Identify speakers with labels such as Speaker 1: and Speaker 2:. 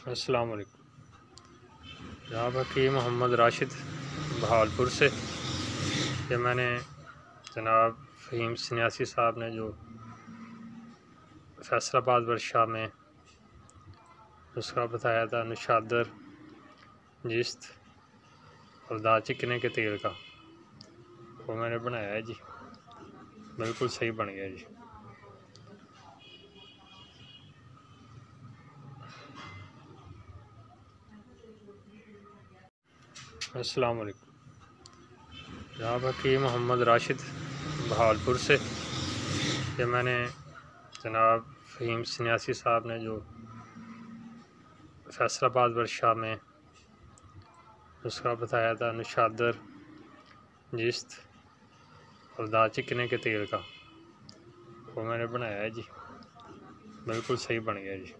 Speaker 1: अस्सलाम वालेकुम। जनाब हकीम मोहम्मद राशिद बहावलपुर से, ये मैंने जनाब फहीम सन्यासी साहब ने जो फैसलाबाद वर्कशॉप में नस्खा बताया था नशादर जिस्त और दारचिकने के तेल का, वो मैंने बनाया है जी। बिल्कुल सही बन गया जी। अस्सलाम वालेकुम। जनाब हकीम मोहम्मद राशिद बहावलपुर से, ये मैंने जनाब फहीम सन्यासी साहब ने जो फैसलाबाद वर्कशॉप में नस्खा बताया था नशादर जिस्त और दारचिकने के तेल का, वो मैंने बनाया है जी। बिल्कुल सही बन गया जी।